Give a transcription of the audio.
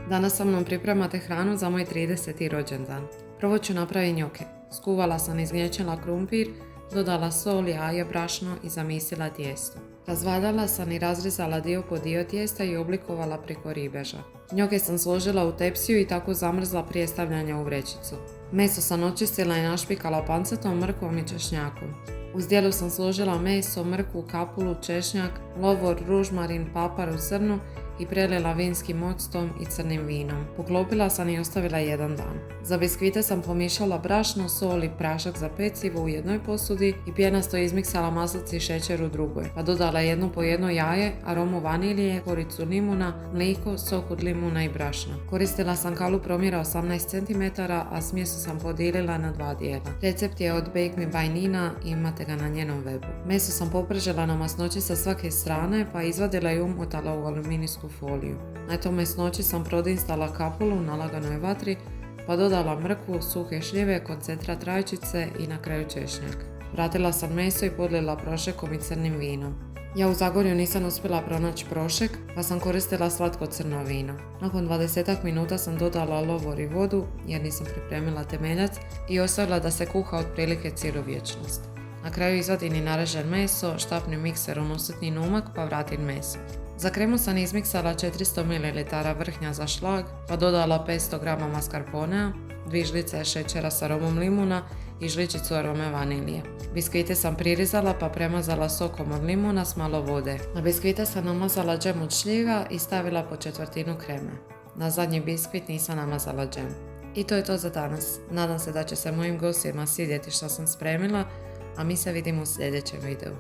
Danas sa mnom pripremate hranu za moj 30. rođendan. Prvo ću napraviti njoke. Skuvala sam i izmječila krumpir, dodala sol, jaje, brašno i zamislila tijesto. Razvaljala sam i razrezala dio po dio tijesta i oblikovala preko ribeža. Njoke sam složila u tepsiju i tako zamrzla prije stavljanja u vrećicu. Meso sam očistila i našpikala pancetom, mrkvom i češnjakom. U zdjelu sam složila meso, mrkvu, kapulu, češnjak, lovor, ružmarin, papar u zrnu i prelila vinskim octom i crnim vinom. Poklopila sam i ostavila jedan dan. Za biskvite sam pomiješala brašno, sol i prašak za pecivo u jednoj posudi i pjenasto izmiksala maslac i šećer u drugoj, pa dodala jedno po jedno jaje, aromu vanilije, koricu limuna, mlijeko, sok od limuna i brašna. Koristila sam kalup promjera 18 cm, a smjesu sam podijelila na 2 dijela. Recept je od Bake Me by Nina i imate ga na njenom webu. Meso sam popržila na masnoći sa svake strane, pa izvadila i umotala u aluminijsku foliju. Na toj masnoći sam prodinstala kapulu na laganoj vatri, pa dodala mrkvu, suhe šljive, koncentrat rajčice i na kraju češnjak. Vratila sam meso i podlila prošekom i crnim vinom. Ja u Zagorju nisam uspjela pronaći prošek, pa sam koristila slatko crno vino. Nakon 20 minuta sam dodala lovor i vodu, jer nisam pripremila temeljac, i ostavila da se kuha otprilike cijelu vječnost. Na kraju izvadim i narežen meso, štapnim mikserom usitnim umak, pa vratim meso. Za kremu sam izmiksala 400 ml vrhnja za šlag, pa dodala 500 g mascarponea, 2 žlice šećera s aromom limuna i žličicu arome vanilije. Biskvite sam pririzala pa premazala sokom od limuna s malo vode. Na biskvite sam namazala džem od šljiva i stavila po četvrtinu kreme. Na zadnji biskvit nisam namazala džem. I to je to za danas. Nadam se da će se mojim gostima svidjeti što sam spremila, a mi se vidimo u sljedećem videu.